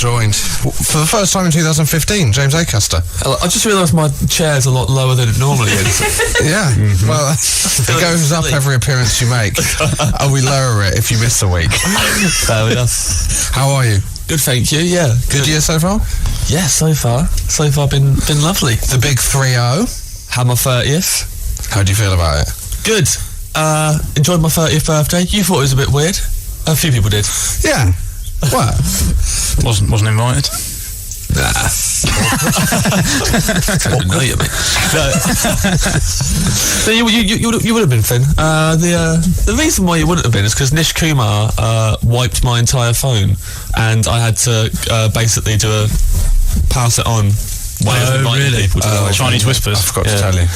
joined, for the first time in 2015, James Acaster. I just realised my chair's a lot lower than it normally is. Yeah, well, it goes up every appearance you make. And we lower it if you miss a week. Fair enough. How are you? Good, thank you, yeah. Good year so far? Yeah, so far been lovely. The big 3-0. Had my 30th. How do you feel about it? Good. Enjoyed my 30th birthday. You thought it was a bit weird? A few people did. Yeah. What? Wasn't invited. Nah. Don't know you, mate. No, you would have been, Finn. The reason why you wouldn't have been is because Nish Kumar wiped my entire phone, and I had to basically pass it on. Really? People to Chinese Whispers. I forgot to tell you.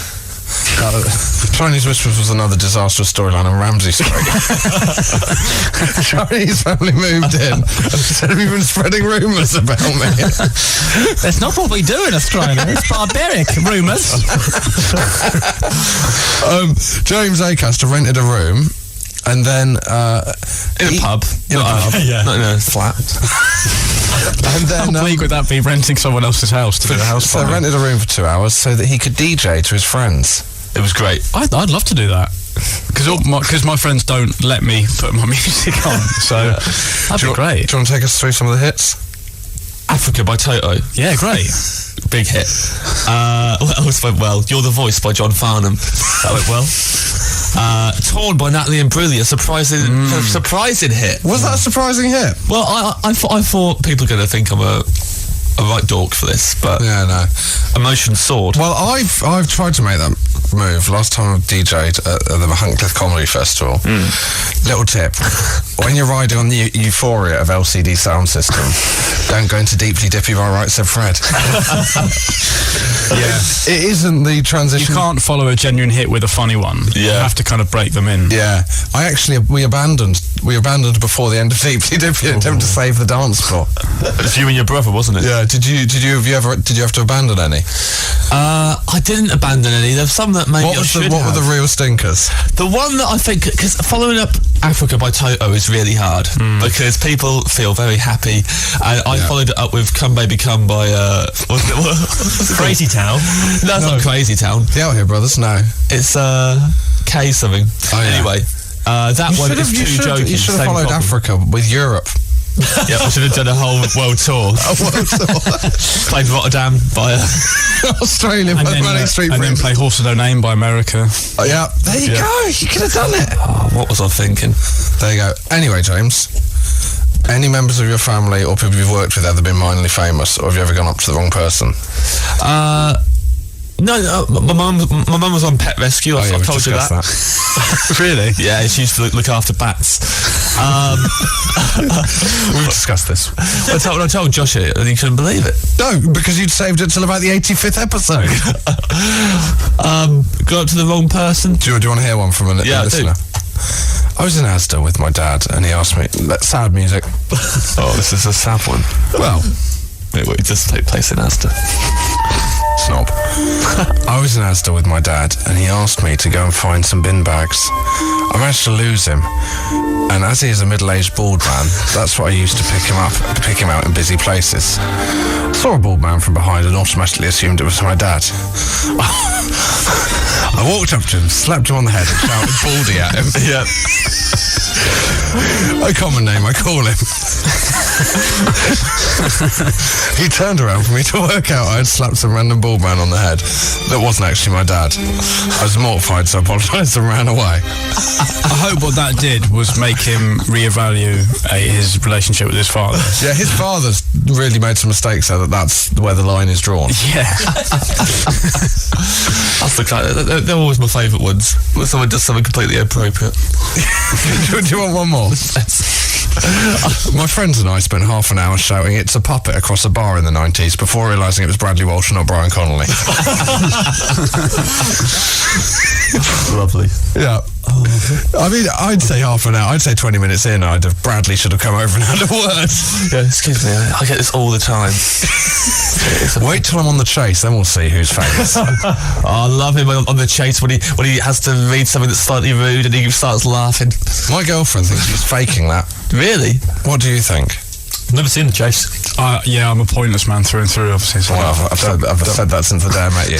Chinese Whispers was another disastrous storyline on Ramsey's story. Chinese family moved in and said, "Have you been spreading rumours about me?" That's not what we do in Australia. It's barbaric rumours. James Acaster rented a room and then in a pub. In a pub. Yeah. Not in a flat. And then how bleak would that be, renting someone else's house to do a house so party? rented a room for 2 hours so that he could DJ to his friends. It was great. I'd love to do that. Because my friends don't let me put my music on, so that'd be great. Do you want to take us through some of the hits? Africa by Toto. Yeah, great. Big hit. What else went well? You're the Voice by John Farnham. That went well. Torn by Natalie Imbruglia. Surprising hit. Was that a surprising hit? Well, I thought people were going to think I'm a right dork for this, but yeah, no. Emotion soared. Well, I've tried to make that move. Last time I DJ'd at the Huntcliffe Comedy Festival. Little tip: when you're riding on the euphoria of LCD sound system, don't go into Deeply Dippy by Right Said Fred. Yeah, it isn't the transition. You can't follow a genuine hit with a funny one. Yeah, you have to kind of break them in. Yeah, we abandoned before the end of Deeply Dippy in attempt to save the dance floor. It's you and your brother, wasn't it? Yeah. Did you have to abandon any? I didn't abandon any. There's some that maybe What were the real stinkers? The one that I think, because following up Africa by Toto is really hard because people feel very happy, and I followed it up with Come Baby Come by Crazy Town. No, it's not Crazy Town. The Out Here Brothers. No, it's K something. Oh, yeah. Anyway, that one is too joking. You should have followed Africa with Europe. Yeah, I should have done a whole world tour. Played Rotterdam by Australia, and then play Horse of No Name by America. Oh, yeah, there you go. You could have done it. Oh, what was I thinking? There you go. Anyway, James, any members of your family or people you've worked with ever been minorly famous, or have you ever gone up to the wrong person? No, my mum was on Pet Rescue. I told you that. Really? Yeah, she used to look after bats. We've discussed this. I told Josh it, and he couldn't believe it. No, because you'd saved it till about the 85th episode. Got up to the wrong person. Do you want to hear one from a listener? I was in Asda with my dad, and he asked me, sad music. Oh, this is a sad one. Well, it does take place in Asda. Snob. I was in Asda with my dad, and he asked me to go and find some bin bags. I managed to lose him, and as he is a middle-aged bald man, that's what I used to pick him out in busy places. I saw a bald man from behind and automatically assumed it was my dad. I walked up to him, slapped him on the head, and shouted baldy at him. Yeah. A common name, I call him. He turned around for me to work out I had slapped some random bald man on the head. That wasn't actually my dad. I was mortified, so I apologised and ran away. I hope what that did was make him reevaluate his relationship with his father. Yeah, his father's really made some mistakes there, that's where the line is drawn. Yeah. They're always my favourite ones. When someone does something completely inappropriate. Do you want one more? My friends and I spent half an hour shouting "It's a puppet" across a bar in the 90s before realising it was Bradley Walsh and not Brian Connolly. Lovely. Yeah. I mean, I'd say half an hour. I'd say 20 minutes in, Bradley should have come over and had a word. Yeah, excuse me, I get this all the time. Wait till I'm on the chase, then we'll see who's famous. I love him on the chase when he has to read something that's slightly rude and he starts laughing. My girlfriend thinks he's faking that. Really? What do you think? Never seen The Chase. Yeah, I'm a pointless man through and through, obviously. So Well, I've said that since the day I met you.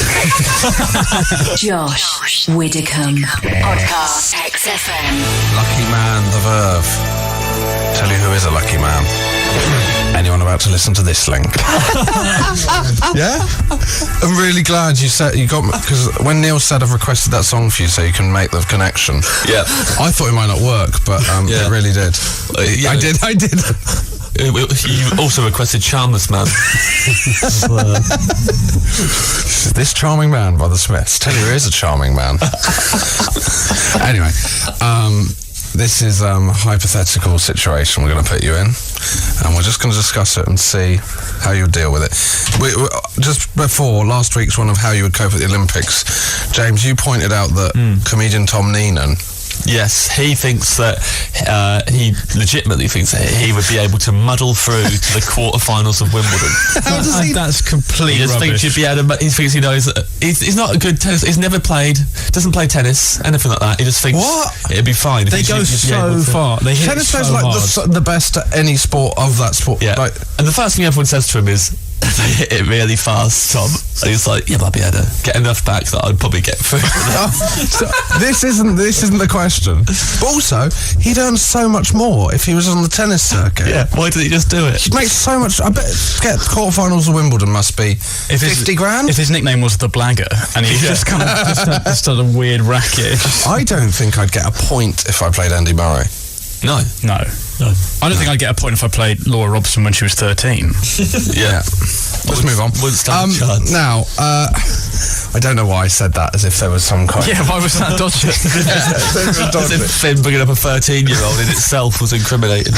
Josh Widdicombe. Podcast XFM. Lucky man, the Verve. Tell you who is a lucky man. Anyone about to listen to this link? Yeah? I'm really glad you got me, because when Neil said I've requested that song for you so you can make the connection. Yeah. I thought it might not work, but it really did. Yeah. I did. You also requested Charmless Man. This Charming Man by the Smiths. Tell you who is a charming man. Anyway, this is a hypothetical situation we're going to put you in, and we're just going to discuss it and see how you'll deal with it. Just before last week's one of how you would cope at the Olympics, James, you pointed out that comedian Tom Neenan, Yes, he thinks that he legitimately thinks that he would be able to muddle through to the quarterfinals of Wimbledon. How does he? That's complete He just rubbish. thinks you'd be able to. He thinks he knows that he's not a good tennis. He's never played. Doesn't play tennis. Anything like that. He just thinks it'd be fine. They go so far. They hit tennis so is like hard. the best at any sport of that sport. Yeah. Like, And the first thing everyone says to him is, they hit it really fast, Tom. And he's like, yeah, but I'll be able to get enough back that I'd probably get through. so this isn't the question. But also, he'd earn so much more if he was on the tennis circuit. Yeah, why did he just do it? He'd make so much. I bet get quarterfinals of Wimbledon must be 50 grand. If his nickname was the Blagger, and he just kind of just had a weird racket. I don't think I'd get a point if I played Andy Murray. No. I don't think I'd get a point if I played Laura Robson when she was 13. Yeah. Let's move on. Wouldn't stand a chance. Now, I don't know why I said that as if there was some kind. Yeah, why was that dodgy? As if Finn bringing up a 13-year-old in itself was incriminating.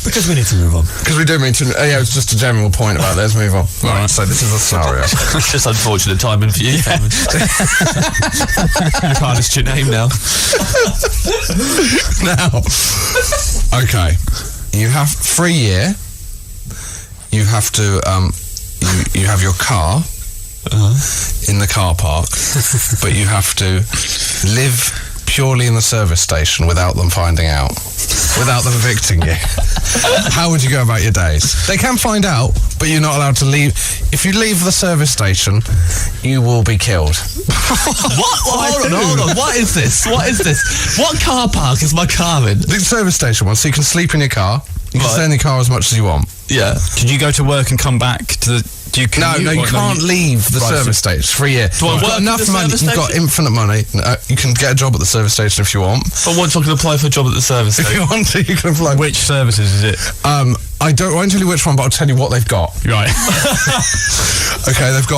Because we need to move on. Because we do mean to. Yeah, it's just a general point about. Let's move on. Right. So this is a scenario. It's just unfortunate timing for you, Cameron. Can't list your name now. Now, okay, you have for a year. You have to you have your car in the car park, but you have to live purely in the service station without them finding out, without them evicting you. How would you go about your days? They can find out, but you're not allowed to leave. If you leave the service station, you will be killed. What? Hold on. What is this? What car park is my car in? The service station one, so you can sleep in your car. You can stay in your car as much as you want. Yeah. Can you go to work and come back to the... Do you No, you can't leave the service station for a year. Do I You've work got enough at the money. service You've got station? infinite money. You can get a job at the service station if you want. But once I can apply for a job at the service If station. you want to, you can apply. Which services is it? I won't tell you which one, but I'll tell you what they've got. Right. Okay, they've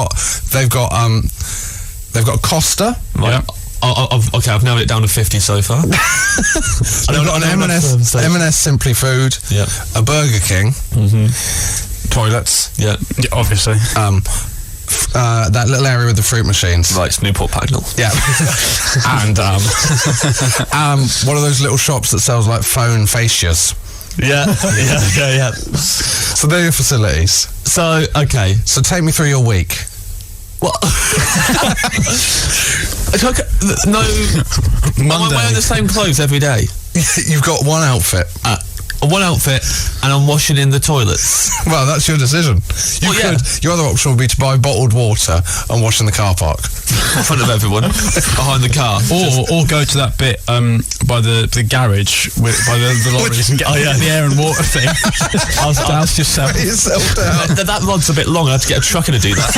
got Costa. Right. I've narrowed it down to 50 so far. They've got an M&S Simply Food. Yeah. A Burger King. Toilets. Yeah. Obviously. That little area with the fruit machines. Right, it's Newport Pagnell. Yeah. And one of those little shops that sells like phone fascias. Yeah. So they're your facilities. So, okay. So take me through your week. What? No. Am I wearing the same clothes every day? You've got one outfit. One outfit, and I'm washing in the toilets. Well, that's your decision. Your other option would be to buy bottled water and wash in the car park. In front of everyone, behind the car. Or go to that bit by the garage by the lorries and get the air and water thing. Douse yourself. That rod's a bit long. I have to get a trucker to do that.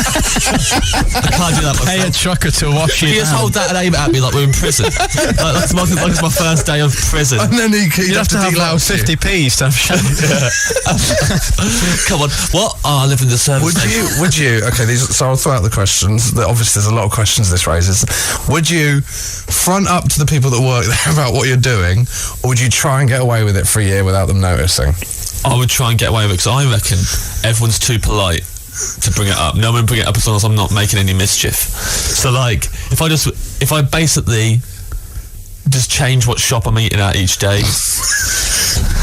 I can't do that myself. Pay a trucker to wash You it just down. hold that and aim it at me like we're in prison. That's my first day of prison. And then you'd have to have like delouse 50p to have shown. Come on. What? Oh, I live in the service station. Would you? Okay, so I'll throw out the questions. Obviously, there's a lot of questions this raises. Would you front up to the people that work there about what you're doing, or would you try and get away with it for a year without them noticing? I would try and get away with it because I reckon everyone's too polite to bring it up. No one bring it up as long as I'm not making any mischief. So, like, if I basically just change what shop I'm eating at each day,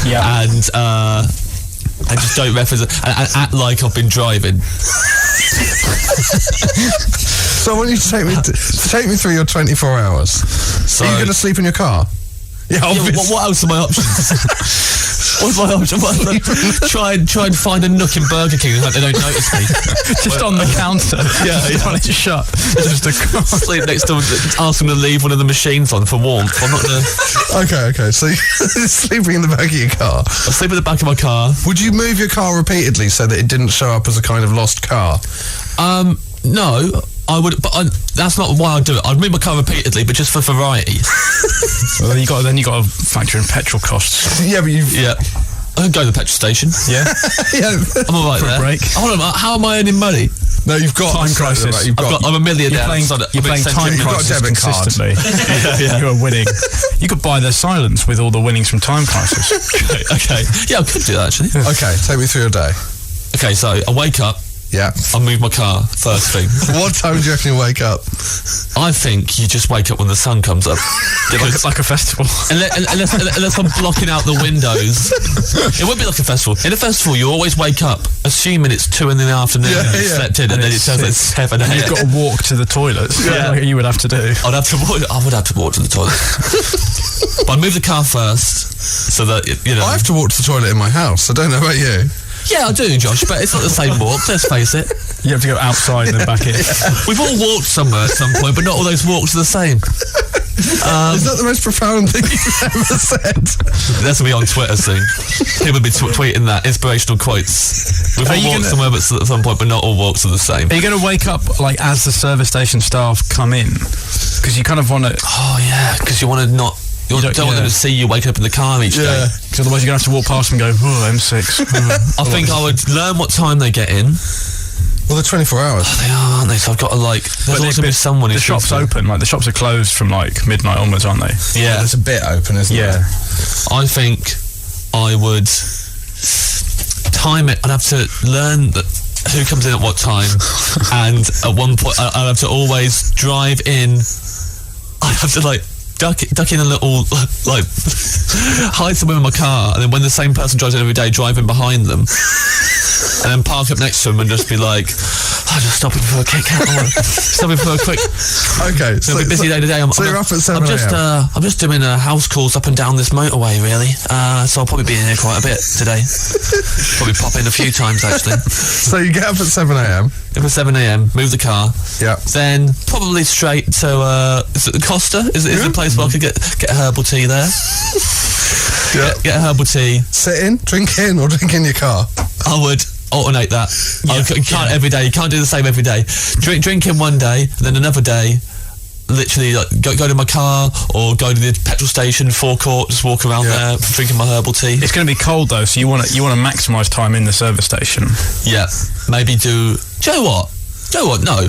and just don't reference it and act like I've been driving. So I want you to take me through your 24 hours. So, are you going to sleep in your car? Yeah, obviously. What else are my options? What's my option? Try and find a nook in Burger King and they don't notice me. Just on the counter. Yeah. It's shut. Just a sleep next to ask them to leave one of the machines on for warmth. I'm not gonna. Okay. So you're sleeping in the back of your car. I sleep in the back of my car. Would you move your car repeatedly so that it didn't show up as a kind of lost car? No, I would, but that's not why I'd do it. I'd move my car repeatedly, but just for variety. Well, then you got to factor in petrol costs. Yeah, but Yeah. I can go to the petrol station. Yeah. yeah. I'm all right For a there. break. Hold on, how am I earning money? No, you've got Time crisis. I'm a millionaire. You're playing time You've got a crisis debit card. consistently. You're winning. You could buy their silence with all the winnings from time crisis. Okay. Yeah, I could do that actually. Okay, take me through your day. Okay, so I wake up. Yeah. I move my car first thing. What time do you reckon you wake up? I think you just wake up when the sun comes up. like a festival. Unless I'm blocking out the windows. It won't be like a festival. In a festival, you always wake up assuming it's 2 in the afternoon and you slept in, and then it turns like 7 And a.m. you've got to walk to the toilets. Yeah. Like you would have to do. I would have to walk to the toilet. But I'd move the car first so that, you know. I have to walk to the toilet in my house. I don't know about you. Yeah, I do, Josh, but it's not the same walk, let's face it. You have to go outside and then back in. We've all walked somewhere at some point, but not all those walks are the same. Is that the most profound thing you've ever said? That's going to be on Twitter soon. People will be tweeting that, inspirational quotes. We've all walked somewhere but at some point, but not all walks are the same. Are you going to wake up like as the service station staff come in? Because you kind of want to... Oh, yeah, because you want to not... You don't want them to see you waking up in the car each day. Because otherwise you're going to have to walk past them and go, oh, M6. I think I would learn what time they get in. Well, they're 24 hours. Oh, they are, aren't they? So I've got to there's always going to be someone who's... The shop's open, like the shops are closed from like midnight onwards, aren't they? Yeah. It's a bit open, isn't it? Yeah. I think I would time it. I'd have to learn who comes in at what time, and at one point I'd have to always drive in. I'd have to duck in a little, hide somewhere in my car, and then when the same person drives in every day, drive in behind them, and then park up next to them and just be like, I'm just stopping for a Kit Kat, stopping for a quick... Okay. It's a bit busy day today. So you're up at 7 a.m. I'm just doing house calls up and down this motorway, really. So I'll probably be in here quite a bit today. Probably pop in a few times, actually. So you get up at 7 a.m. Up at 7 a.m, move the car. Yeah. Then probably straight to is it the Costa? Is the place where I could get a herbal tea there? Get a herbal tea. Sit in, drink in, or drink in your car. I would alternate that. You can't every day. You can't do the same every day. Drink in one day, and then another day. Literally, go to my car or go to the petrol station, forecourt, just walk around there, drinking my herbal tea. It's going to be cold though, so you want to maximise time in the service station. Yeah, maybe do you know what? No.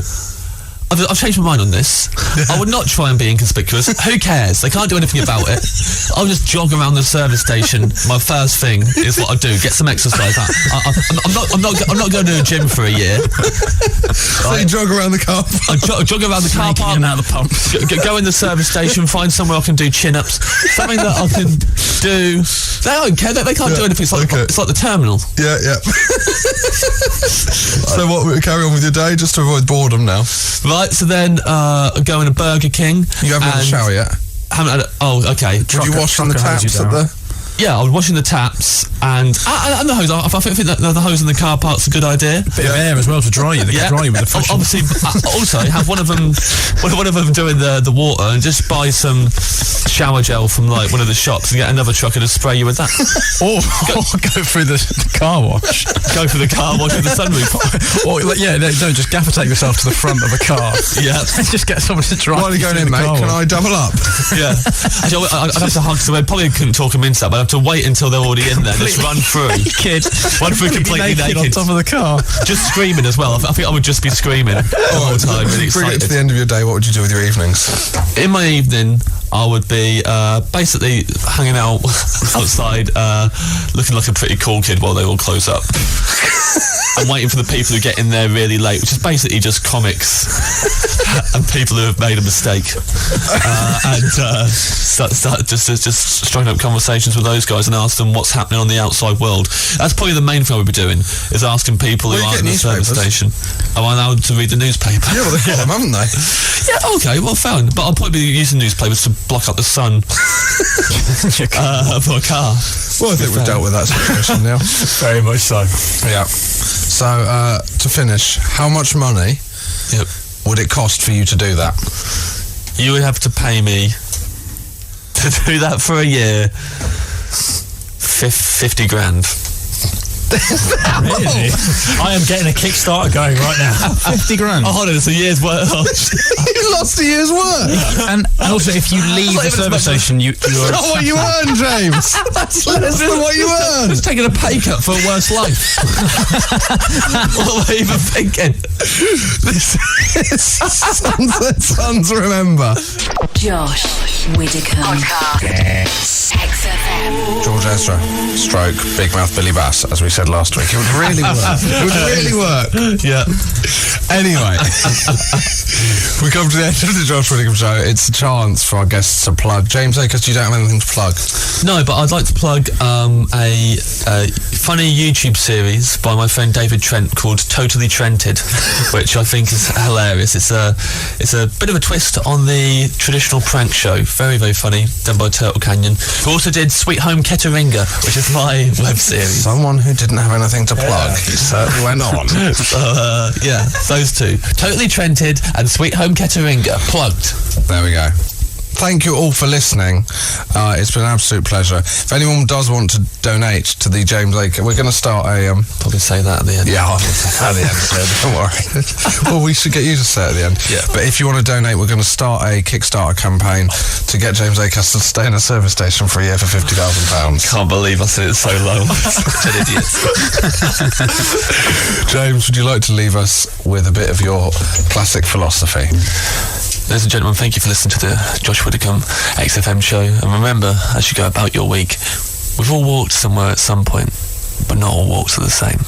I've changed my mind on this. I would not try and be inconspicuous. Who cares? They can't do anything about it. I'll just jog around the service station. My first thing is what I do: get some exercise. I'm not going to the gym for a year. So you jog around the car. I jog around the car park. In and out of the pump. Go in the service station. Find somewhere I can do chin-ups. Something that I can do. They don't care. They can't do anything. It's like the terminal. Yeah. So what? We carry on with your day just to avoid boredom now. Right, so then going to Burger King. You haven't had a shower yet? Haven't had oh, okay. Would you wash on the taps at the... Yeah, I was washing the taps and the hose. I think that the hose in the car park's a good idea. Bit of air as well to dry you. They can dry you with the friction. Obviously, also have one of them doing the water, and just buy some shower gel from like one of the shops and get another truck and just spray you with that. or go through the car wash. Go through the car wash with the sunroof. Or don't just gaffer tape yourself to the front of a car. Yeah, just get someone to drive. While you're going in, mate, can I double up? Yeah. Actually, I'd have to hug, so I probably couldn't talk them into that, but I'd have to wait until they're already in there. Just run through. Run through completely naked on top of the car. Just screaming as well. I think I would just be screaming the whole time. Really Bring it excited. to the end of your day. What would you do with your evenings? In my evening, I would be basically hanging out outside, looking like a pretty cool kid while they all close up. I'm waiting for the people who get in there really late, which is basically just comics and people who have made a mistake, and start just striking up conversations with those guys and ask them what's happening on the outside world. That's probably the main thing I would be doing, is asking people who aren't in the service station. Am I allowed to read the newspaper? Yeah, well, they've got them, haven't they? Yeah, okay, well, fine. But I'll probably be using newspapers to block up the sun for a car. Well, I think we've dealt with that situation now. Very much so. Yeah. So, to finish, how much money would it cost for you to do that? You would have to pay me to do that for a year. 50 grand. Really? I am getting a Kickstarter going right now. 50 grand. Oh, hold on, it's a year's work. You lost a year's work. And also, if you leave the service station, you're... That's not what you earn, James. That's less than what you earn. Just taking a pay cut for a worse life. What were you even thinking? This is Sons Remember. Josh Widdicombe. XFM. George Ezra, stroke, Big Mouth Billy Bass, as we said last week. It would really work. It would really work. Yeah. Anyway, we come to the end of the Josh Widdicombe show. It's a chance for our guests to plug. James Acaster, you don't have anything to plug? No, but I'd like to plug a funny YouTube series by my friend David Trent called Totally Trented, which I think is hilarious. It's a bit of a twist on the traditional prank show. Very, very funny, done by Turtle Canyon, who also did Sweet Home Ketteringa, which is my web series. Someone who didn't have anything to plug. He certainly went on. So, those two. Totally Trented and Sweet Home Ketteringa. Plugged. There we go. Thank you all for listening. It's been an absolute pleasure. If anyone does want to donate to the James Acaster, we're going to start a... Probably say that at the end. Yeah, I'll say that at the end, so don't worry. Well, we should get you to say it at the end. Yeah. But if you want to donate, we're going to start a Kickstarter campaign to get James Acaster to stay in a service station for a year for £50,000. Can't believe I said it so low. Such an idiot. James, would you like to leave us with a bit of your classic philosophy? Ladies and gentlemen, thank you for listening to the Josh Widdicombe XFM show. And remember, as you go about your week, we've all walked somewhere at some point, but not all walks are the same.